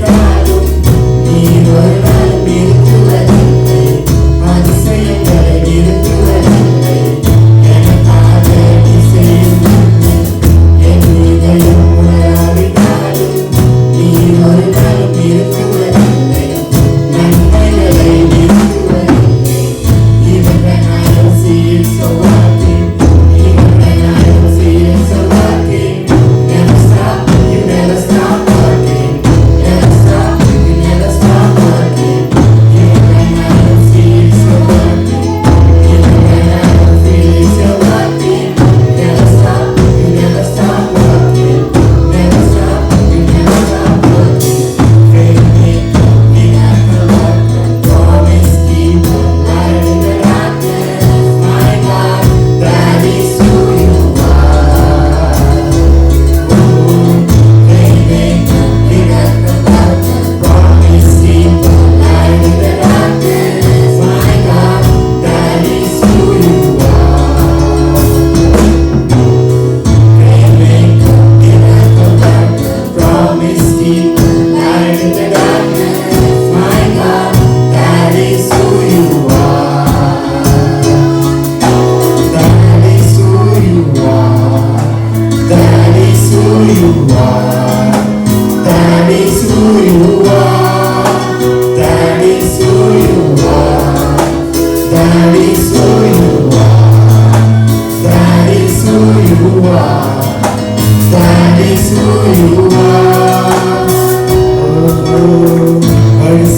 நீர்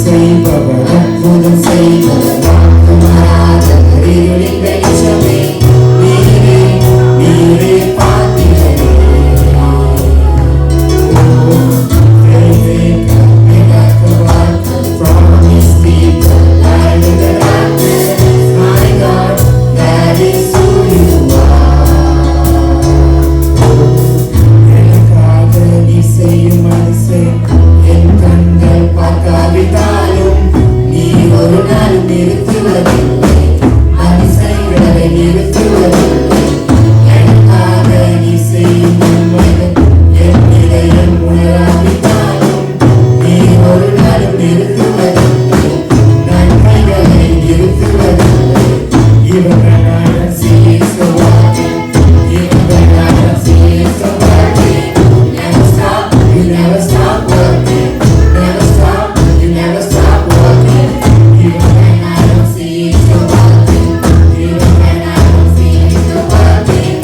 செய்பவர் அற்புதம் செய்பவர் மாறாதவர் இருளின் வெளிச்சமே நீரே நீரே பாத்திரமே miracle worker promise keeper light in the darkness my God that is who you are எனக்காக நீ செய்யும் அதிசயம் என் கண்கள் பார்க்காவிட்டாலும் நீ ஒரு நாள் நிறுத்துவதில்லை அதிசயங்களை நிறுத்துவதில்லை எனக்காக நீ செய்யும் நன்மைகள் என் இதயம் உணராவிட்டாலும் நீ ஒரு நாள் நிறுத்துவதில்லை நன்மைகளை நிறுத்துவதில்லை even when I don't see it so often even when I don't see it so working you never stop working never stop you never stop working even when I don't see it so often even when I don't see it so working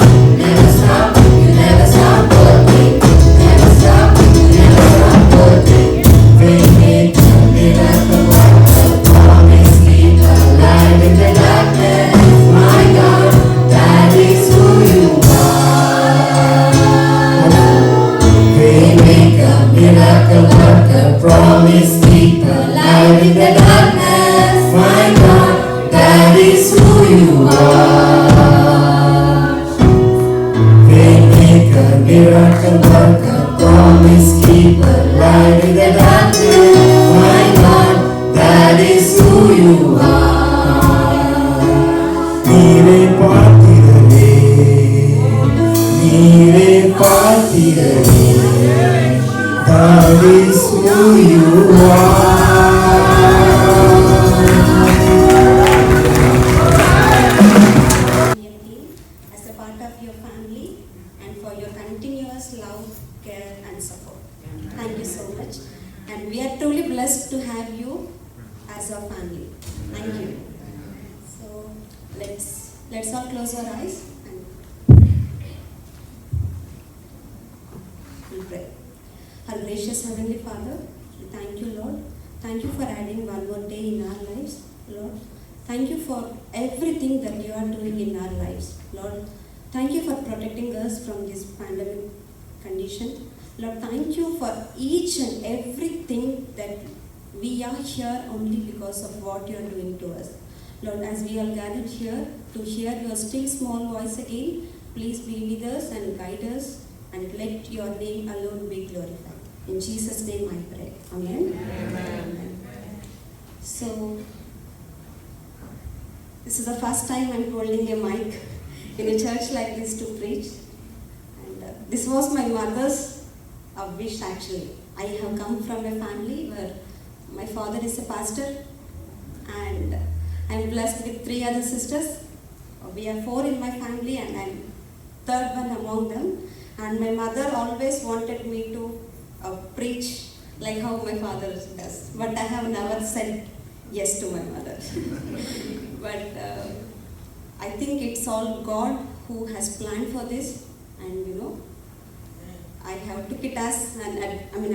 never stop you never stop working never stop you never stop working Waymaker, miracle worker, promise keeper, light in the darkness my God that is who you are Waymaker, miracle worker, promise keeper, light in the darkness my God that is who you are Waymaker, miracle worker, promise keeper, light in the darkness my God that is who you are நீரே பாத்திரமே நீரே பாத்திரமே that is who you as a part of your family and for your continuous love, care and support. Thank you so much. And we are truly blessed to have you as our family. Thank you. So let's all close our eyes and we'll pray. Our gracious Heavenly Father, we thank you, Lord. Thank you for adding one more day in our lives, Lord. Thank you for everything that you are doing in our lives, Lord. Thank you for protecting us from this pandemic condition. Lord, thank you for each and everything that we are here only because of what you are doing to us. Lord, as we are gathered here to hear your still small voice again, please be with us and guide us and let your name alone be glorified. In Jesus' name I pray. Amen. Amen. So, this is the first time I'm holding a mic in a church like this to preach. And this was my mother's wish actually. I have come from a family where my father is a pastor and I'm blessed with 3 other sisters. We are 4 in my family and I'm third one among them. And my mother always wanted me to preach like how my father does. But I have never said yes to my mother. But I think it's all God who has planned for this. And you know, I have took it as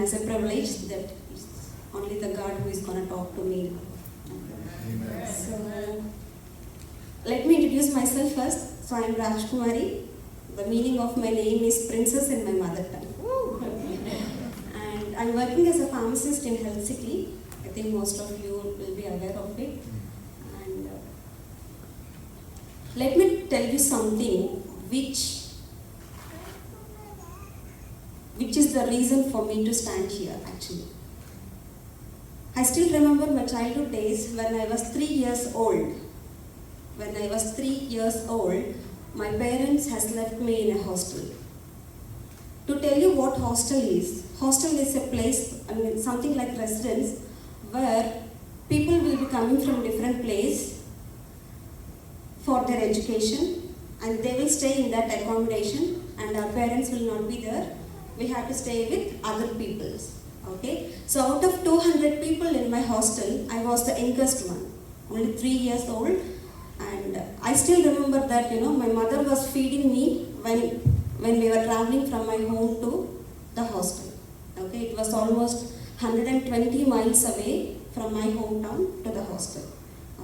as a privilege that it's only the God who is going to talk to me. So, let me introduce myself first. So, I am Rajkumari. The meaning of my name is Princess in my mother tongue. And I am working as a pharmacist in Health City. I think most of you will be aware of it. And let me tell you something which is the reason for me to stand here actually. I still remember my childhood days when I was 3 years old. When I was 3 years old, my parents has left me in a hostel. To tell you what hostel is a place, something like residence, where people will be coming from different place for their education and they will stay in that accommodation and our parents will not be there. We have to stay with other peoples. Okay, so out of 200 people in my hostel, I was the youngest one, only 3 years old, and I still remember that my mother was feeding me when we were traveling from my home to the hostel. Okay, it was almost 120 miles away from my hometown to the hostel.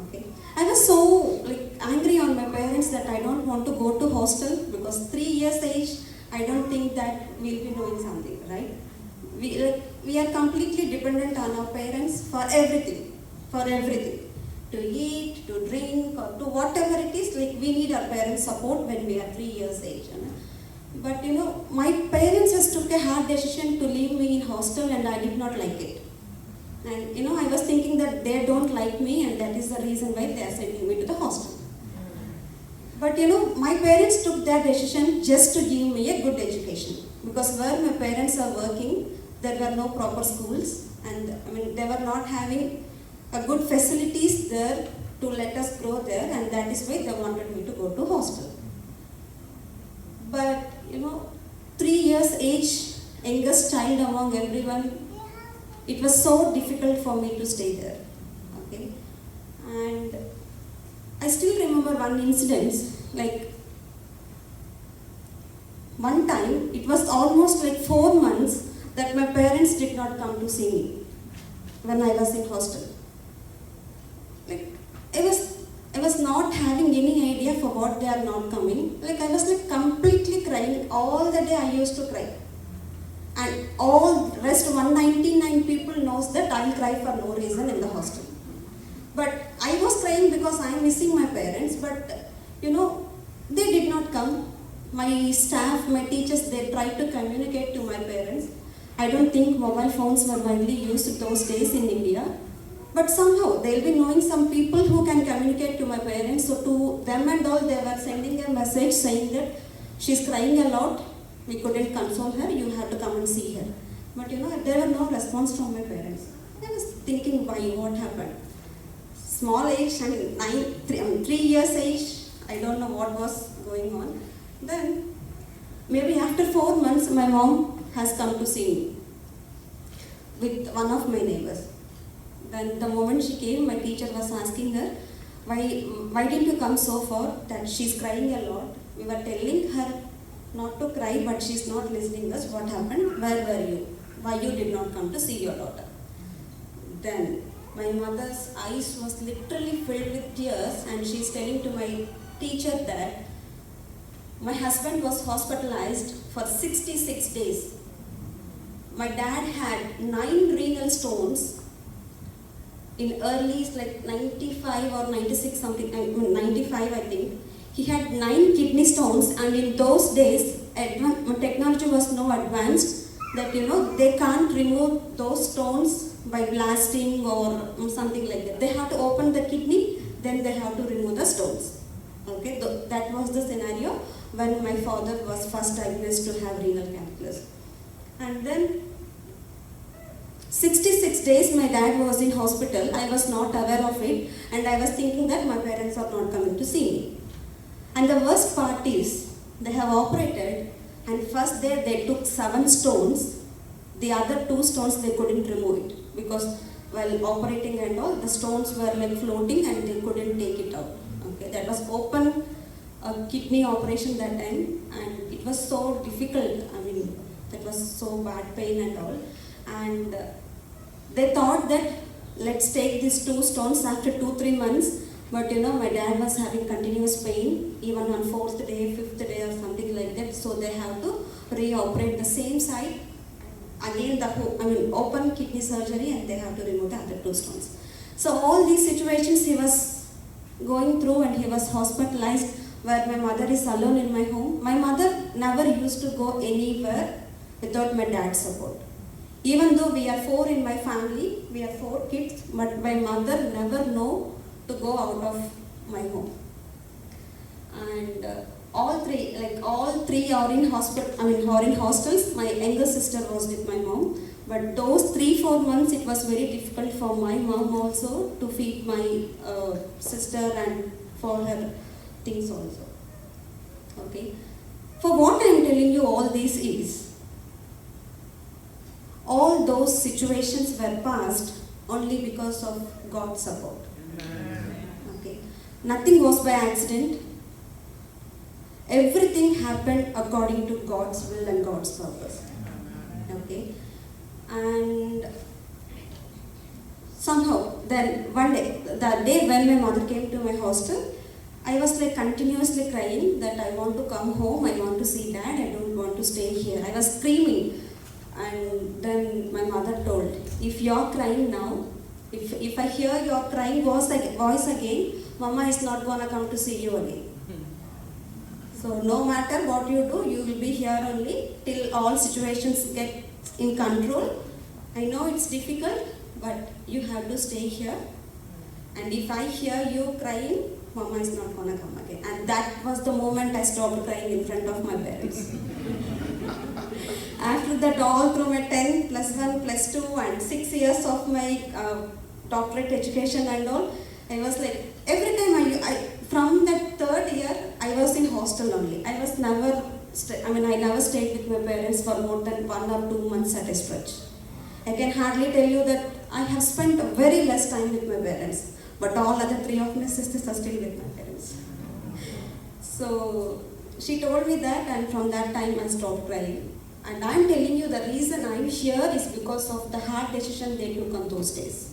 Okay. I was so angry on my parents that I don't want to go to hostel because 3 years age, I don't think that we'll be doing something, right? We are completely dependent on our parents for everything, to eat, to drink, or to whatever it is. We need our parents' support when we are 3 years age. But my parents just took a hard decision to leave me in hostel, and I did not like it. And I was thinking that they don't like me, and that is the reason why they are sending me to the hostel. But my parents took that decision just to give me a good education, because where my parents are working, there were no proper schools, and they were not having a good facilities there to let us grow there, and that is why they wanted me to go to hostel. But 3 years age, youngest child among everyone, it was so difficult for me to stay there. Okay, and I still remember one incident. One time, it was almost 4 months that my parents did not come to see me when I was in hostel. I was not having any idea for what they are not coming. I was completely crying. All the day I used to cry. And all rest 199 people knows that I will cry for no reason in the hostel. But I was crying because I am missing my parents, but they did not come. My staff, my teachers, they tried to communicate to my parents. I don't think mobile phones were widely used those days in India. But somehow they'll be knowing some people who can communicate to my parents. So to them and all, they were sending a message saying that she's crying a lot. We couldn't console her. You have to come and see her. But there were no response from my parents. I was thinking, why? What happened? Small age, 3 years age. I don't know what was going on. Then maybe after 4 months, my mom has come to see me with one of my neighbors. Then the moment she came, my teacher was asking her, why didn't you come so far? That she's crying a lot. We were telling her not to cry, but she's not listening us. What happened? Where were you? Why you did not come to see your daughter? Then my mother's eyes was literally filled with tears, and she's telling to my teacher that my husband was hospitalized for 66 days. My dad had 9 renal stones in early 95 or 96 something, 95 I think. He had 9 kidney stones, and in those days technology was no advanced that they can't remove those stones by blasting or something like that. They have to open the kidney, then they have to remove the stones. Okay, that was the scenario when my father was first diagnosed to have renal calculus. And then 66 days my dad was in hospital. I was not aware of it, and I was thinking that my parents are not coming to see me. And the worst part is, they have operated, and first day they took 7 stones. The other 2 stones they couldn't remove it because while operating and all, the stones were floating and they couldn't take it out. Okay, that was open kidney operation that time, and it was so difficult. That was so bad pain and all. And they thought that let's take these 2 stones after 2-3 months. But my dad was having continuous pain, even on 4th day, 5th day or something like that. So they have to re-operate the same side. Again, open kidney surgery, and they have to remove the other 2 stones. So all these situations he was going through, and he was hospitalized, where my mother is alone in my home. My mother never used to go anywhere without my dad's support. Even though we are 4 in my family, we are 4 kids, but my mother never know to go out of my home. And all three are in hostels. My younger sister was with my mom. But those 3-4 months, it was very difficult for my mom also to feed my sister and for her things also. Okay. For what I am telling you all this is, all those situations were passed only because of God's support. Okay. Nothing was by accident. Everything happened according to God's will and God's purpose. Okay. And somehow, then one day, the day when my mother came to my hostel, I was like continuously crying that I want to come home, I want to see dad, I don't want to stay here. I was screaming. And then my mother told, if you're crying now, if I hear your crying voice again, Mama is not gonna come to see you again. So no matter what you do, you will be here only till all situations get in control. I know it's difficult, but you have to stay here. And if I hear you crying, Mama is not gonna come again. And that was the moment I stopped crying in front of my parents. After that, all through my 10, plus 1, plus 2 and 6 years of my doctorate education and all, I was like, every time from that third year, I was in hostel only. I never stayed with my parents for more than 1 or 2 months at a stretch. I can hardly tell you that I have spent very less time with my parents, but all other 3 of my sisters are still with my parents. So she told me that, and from that time I stopped crying. And I'm telling you, the reason I'm here is because of the hard decision they took on those days.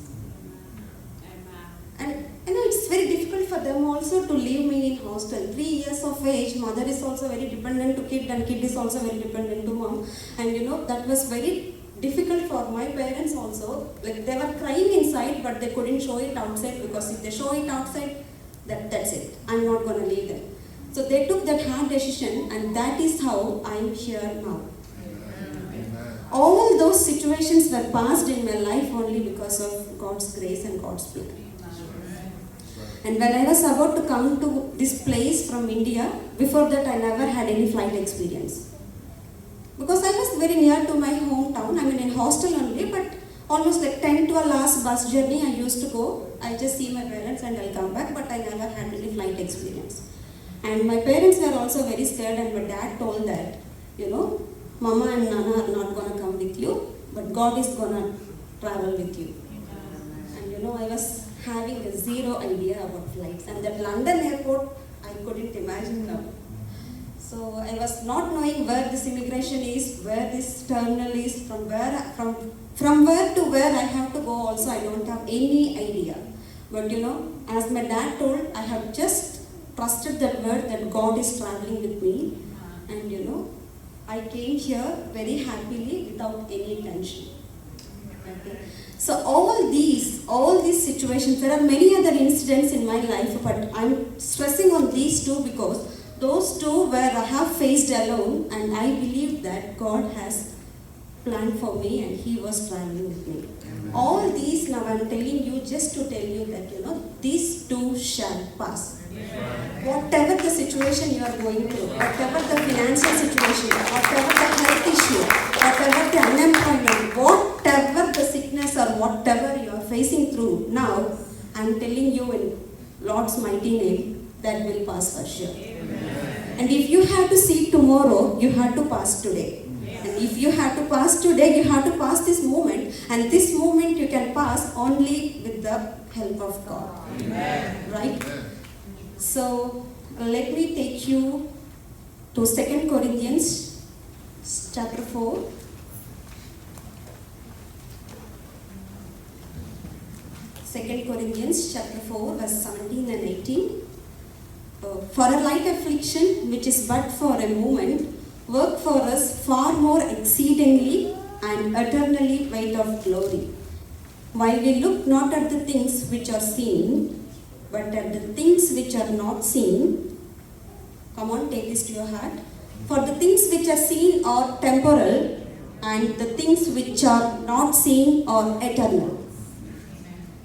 And it's very difficult for them also to leave me in hostel. 3 years of age, mother is also very dependent to kid, and kid is also very dependent to mom. And that was very difficult for my parents also. Like, they were crying inside, but they couldn't show it outside, because if they show it outside, that's it. I'm not gonna leave them. So they took that hard decision, and that is how I'm here now. All those situations were passed in my life only because of God's grace and God's plan. And when I was about to come to this place from India, before that I never had any flight experience. Because I was very near to my hometown, in hostel only, but almost like 10-12 hours bus journey I used to go. I just see my parents and I'll come back, but I never had any flight experience. And my parents were also very scared, and my dad told that, Mama and Nana are not going to come with you, but God is going to travel with you. And I was having a zero idea about flights, and that London airport, I couldn't imagine now. So I was not knowing where this immigration is, where this terminal is, from where to where I have to go also, I don't have any idea. But as my dad told, I have just trusted that word that God is traveling with me, and I came here very happily without any tension. Okay. So all these situations, there are many other incidents in my life, but I'm stressing on these two because those two where I have faced alone, and I believe that God has planned for me and He was traveling with me. Amen. All these now I'm telling you just to tell you that these two shall pass. Whatever the situation you are going through, whatever the financial situation, whatever the health issue, whatever the unemployment, whatever the sickness or whatever you are facing through now, I am telling you in Lord's mighty name, that will pass for sure. Amen. And if you have to see tomorrow, you have to pass today. Yes. And if you have to pass today, you have to pass this moment, and this moment you can pass only with the help of God. Amen. Right? Amen. So, let me take you to 2 Corinthians chapter 4. Second Corinthians chapter 4, verse 17 and 18. For a light affliction, which is but for a moment, work for us far more exceedingly and eternally weight of glory. While we look not at the things which are seen, but at the things which are not seen. Come on, take this to your heart. For the things which are seen are temporal, and the things which are not seen are eternal.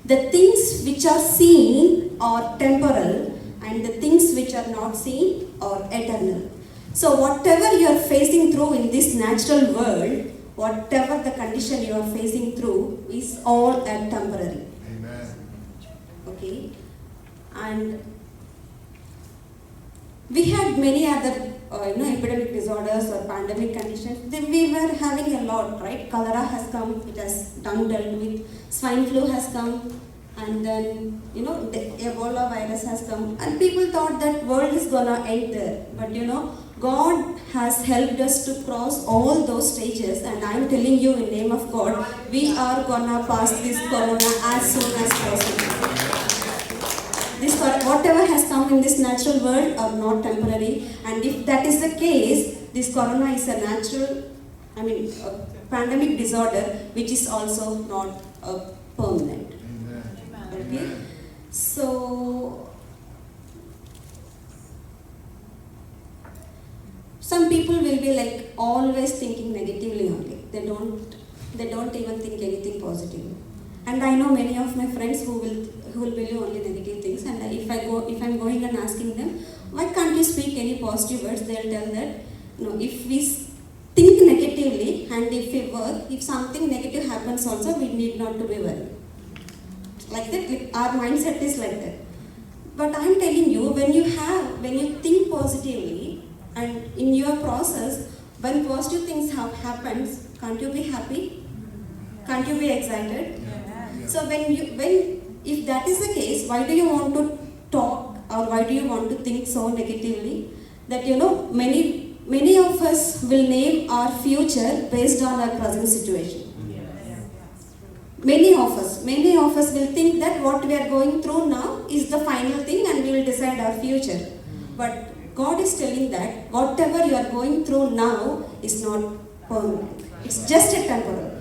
The things which are seen are temporal, and the things which are not seen are eternal. So whatever you are facing through in this natural world, whatever the condition you are facing through, is all temporary. Amen. Okay? And we had many other epidemic disorders or pandemic conditions. Then we were having a lot, right? Cholera has come, it has done dealt with. Swine flu has come, and then the Ebola virus has come. And people thought that world is gonna end there. But God has helped us to cross all those stages, and I'm telling you in name of God, we are gonna pass this corona as soon as possible. Whatever has come in this natural world are not temporary, and if that is the case, this corona is a a pandemic disorder which is also not permanent. Okay, so some people will be like always thinking negatively only. They don't even think anything positive. And I know many of my friends who will believe only negative things. And if I'm going and asking them, why can't you speak any positive words? They'll tell that no. If we think negatively and if we work, if something negative happens also, we need not to be worried. Like that, our mindset is like that. But I'm telling you, when you think positively, and in your process, when positive things have happened, can't you be happy? Can't you be excited? So if that is the case, why do you want to talk or why do you want to think so negatively? That many of us will name our future based on our present situation. Many of us will think that what we are going through now is the final thing and we will decide our future. But God is telling that whatever you are going through now is not permanent. It's just a temporary.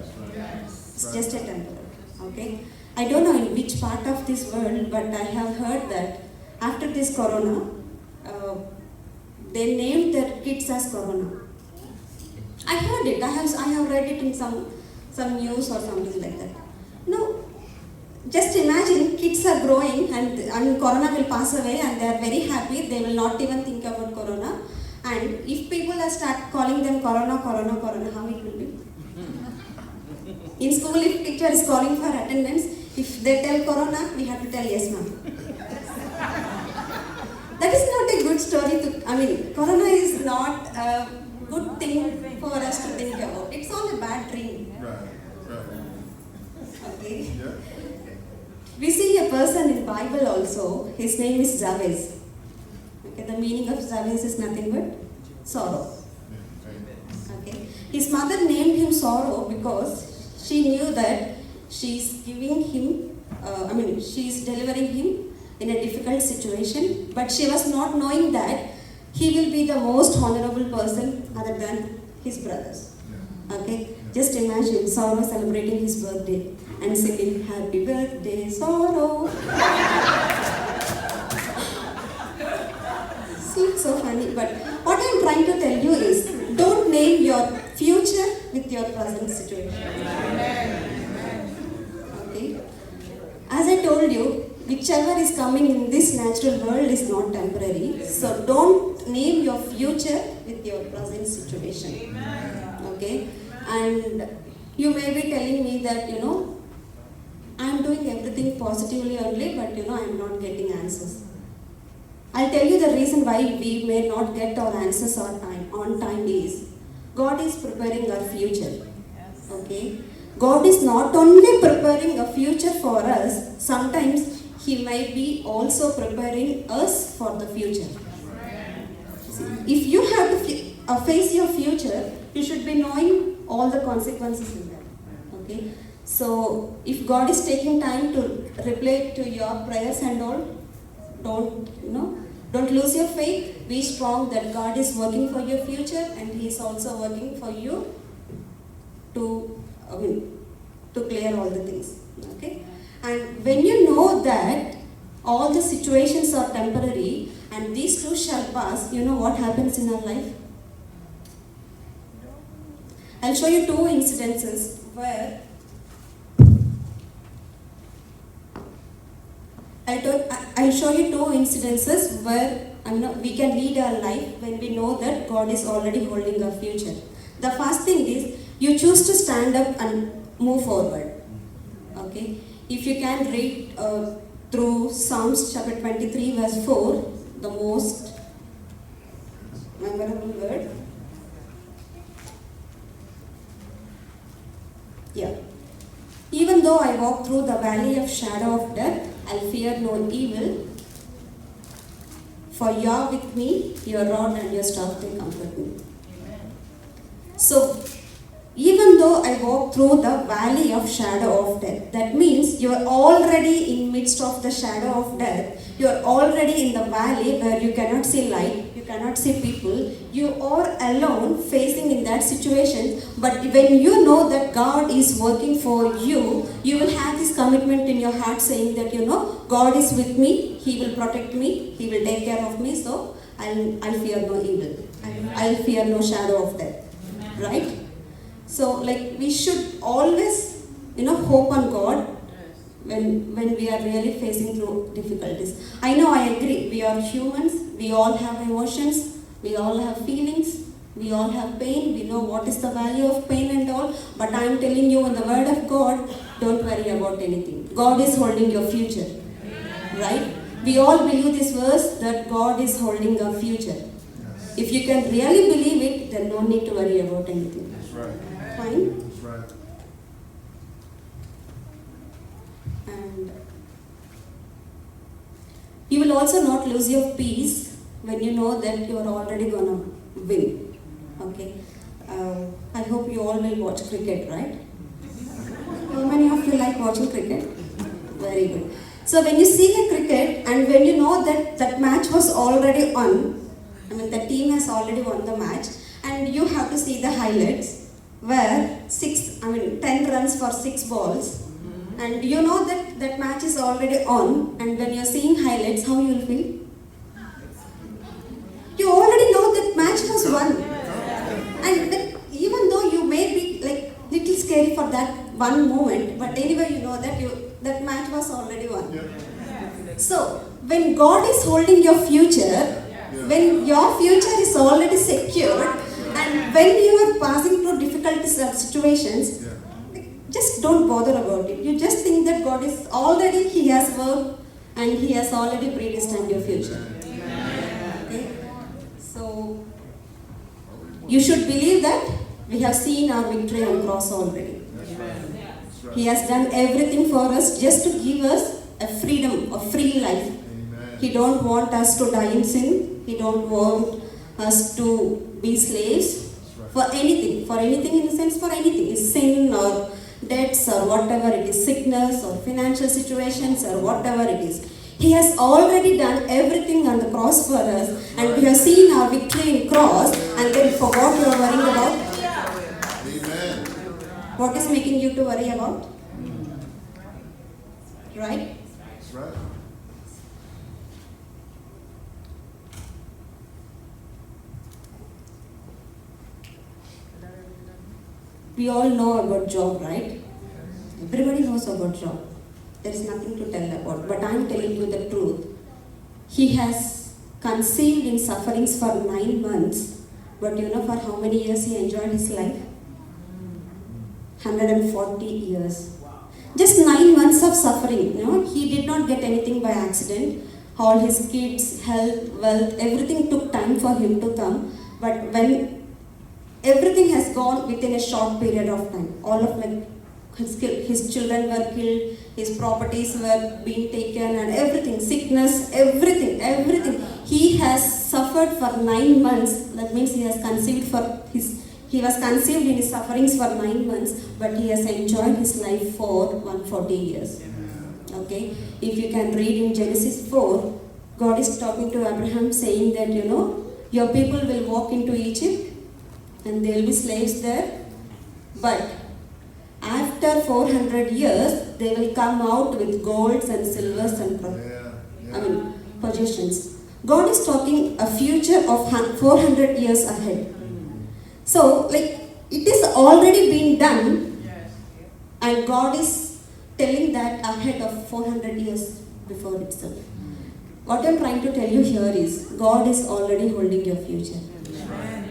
It's just a temporary. Okay? I don't know in which part of this world, but I have heard that after this corona, they named their kids as corona. I heard it. I have read it in some news or something like that. No, just imagine kids are growing and corona will pass away and they are very happy. They will not even think about corona. And if people start calling them corona, how it will be? In school, if teacher is calling for attendance, if they tell corona, we have to tell yes, ma'am. That is not a good story corona is not a good thing for us to think about. It's all a bad dream. Right. Okay. Yeah. We see a person in Bible also. His name is Jabez. Okay. The meaning of Jabez is nothing but sorrow. Okay. His mother named him Sorrow because she knew that she's delivering him in a difficult situation, but she was not knowing that he will be the most honorable person other than his brothers. Okay, just imagine Sorrow celebrating his birthday and singing "Happy Birthday, Sorrow." Seems so funny, but what I'm trying to tell you is, don't name your future with your present situation. Okay, as I told you, whichever is coming in this natural world is not temporary. So don't name your future with your present situation. Okay, and you may be telling me that I'm doing everything positively only, but I'm not getting answers. I'll tell you the reason why we may not get our answers on time is God is preparing our future. Okay, God is not only preparing a future for us, sometimes He might be also preparing us for the future. See, if you have to face your future, you should be knowing all the consequences in that. Okay, so if God is taking time to reply to your prayers and all, don't lose your faith. Be strong that God is working for your future and He is also working for you to clear all the things. Okay, and when you know that all the situations are temporary and these too shall pass, you know what happens in our life? I'll show you two incidences where we can lead our life when we know that God is already holding our future. The first thing is, you choose to stand up and move forward. Okay, if you can read through Psalms chapter 23 verse 4, the most memorable word. Yeah. Even though I walk through the valley of shadow of death, I'll fear no evil, For you are with me, your rod and your staff they comfort me. So, even though I walk through the valley of shadow of death, that means you are already in midst of the shadow of death. You are already in the valley where you cannot see light, you cannot see people. You are alone facing in that situation. But when you know that God is working for you, you will have this commitment in your heart saying that, God is with me, He will protect me, He will take care of me, so I'll fear no evil. I'll fear no shadow of death. Right? So, we should always, hope on God when we are really facing through difficulties. I know, I agree, we are humans, we all have emotions, we all have feelings, we all have pain, we know what is the value of pain and all, but I am telling you in the word of God, don't worry about anything. God is holding your future. Right? We all believe this verse that God is holding our future. If you can really believe it, then no need to worry about anything. That's right. Fine? That's right. And you will also not lose your peace when you know that you are already gonna win. Okay? I hope you all will watch cricket, right? How many of you like watching cricket? Very good. So when you see a cricket and when you know that that match was already on, the team has already won the match, and you have to see the highlights where 10 runs for 6 balls, and you know that that match is already on, and when you're seeing highlights, how you will feel? You already know that match was won, and that even though you may be little scary for that one moment, but anyway you know that that match was already won. So when God is holding your future, when your future is already secured, and when you are passing through difficult situations, just don't bother about it. You just think that God is already, He has worked and He has already predestined your future. Okay? So, you should believe that we have seen our victory on the cross already. He has done everything for us just to give us a freedom, a free life. He don't want us to die in sin. He don't want us to be slaves for anything in the sense for anything. It's sin or debts or whatever it is, sickness or financial situations or whatever it is. He has already done everything on the cross for us, and we have seen our victory in cross, and then for what you are worrying about? Amen. What is making you to worry about? Right? That's right. We all know about Job, right? Everybody knows about Job. There is nothing to tell about. But I am telling you the truth. He has conceived in sufferings for 9 months. But you know for how many years he enjoyed his life? 140 years. Just 9 months of suffering. He did not get anything by accident. All his kids, health, wealth, everything took time for him to come. But when everything has gone within a short period of time. All of his children were killed, his properties were being taken, and everything, sickness, everything. He has suffered for 9 months. That means he was conceived in his sufferings for 9 months, but he has enjoyed his life for 140 years. Okay? If you can read in Genesis 4, God is talking to Abraham saying that, your people will walk into Egypt and they will be slaves there, but after 400 years, they will come out with golds and silvers and possessions. God is talking a future of 400 years ahead. So, it is already been done, and God is telling that ahead of 400 years before itself. What I am trying to tell you here is, God is already holding your future.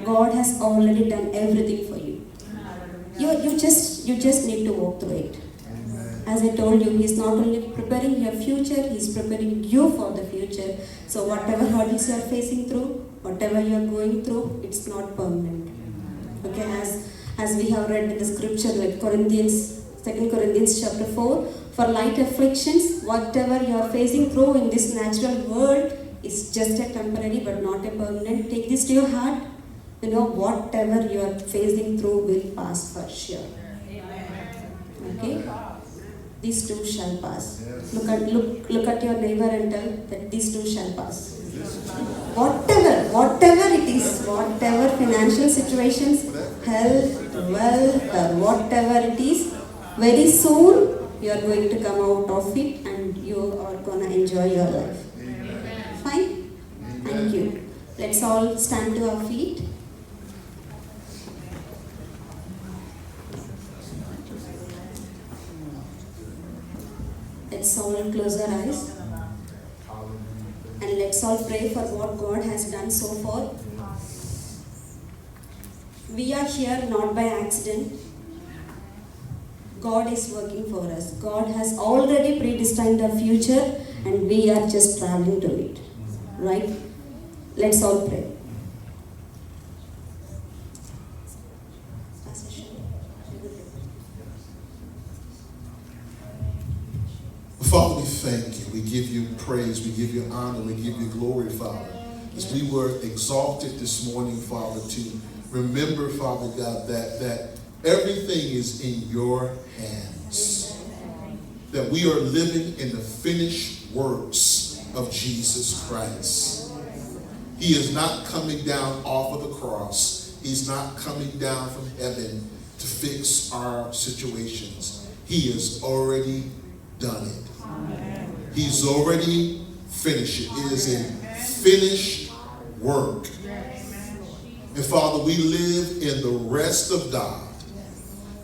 God has already done everything for you. You just need to walk through it. As I told you, He is not only preparing your future, He is preparing you for the future. So whatever hurdles you are facing through, whatever you are going through, it's not permanent. Okay, as we have read in the scripture, like 2 Corinthians chapter 4, for light afflictions, whatever you are facing through in this natural world, is just a temporary but not a permanent. Take this to your heart. You know, whatever you are facing through will pass for sure. Okay? These too shall pass. Look at your neighbor and tell that these too shall pass. Whatever it is, whatever financial situations, health, wealth, or whatever it is, very soon you are going to come out of it and you are gonna enjoy your life. Fine? Thank you. Let's all stand to our feet. Let's all close our eyes. And let's all pray for what God has done so far. We are here not by accident. God is working for us. God has already predestined our future and we are just traveling to it. Right? Let's all pray. Father, we thank you. We give you praise. We give you honor. We give you glory, Father. As we were exalted this morning, Father, to remember, Father God, that everything is in your hands. That we are living in the finished works of Jesus Christ. He is not coming down off of the cross. He's not coming down from heaven to fix our situations. He has already done it. He's already finished it. It is a finished work. And Father, we live in the rest of God.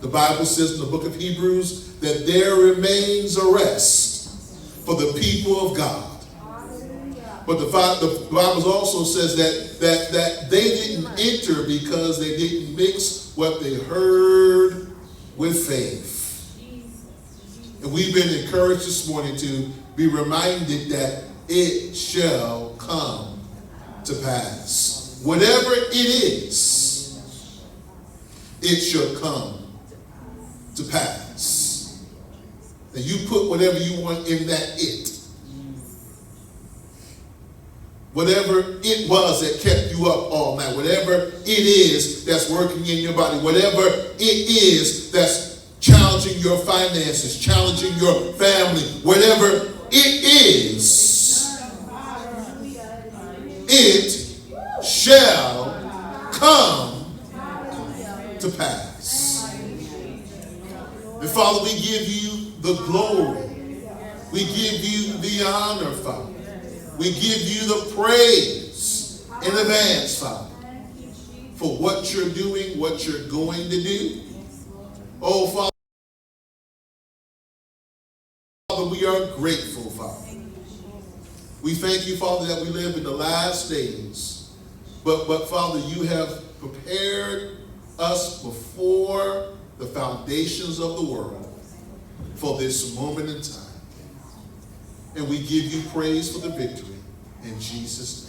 The Bible says in the book of Hebrews that there remains a rest for the people of God. But the Bible also says that they didn't enter because they didn't mix what they heard with faith. And we've been encouraged this morning to be reminded that it shall come to pass. Whatever it is, it shall come to pass. And you put whatever you want in that it. Whatever it was that kept you up all night, whatever it is that's working in your body, whatever it is that's challenging your finances, challenging your family, whatever it is, it shall come to pass. And Father, we give you the glory. We give you the honor, Father. We give you the praise in advance, Father, for what you're doing, what you're going to do. Oh, Father, we are grateful, Father. We thank you, Father, that we live in the last days. But Father, you have prepared us before the foundations of the world for this moment in time. And we give you praise for the victory in Jesus' name.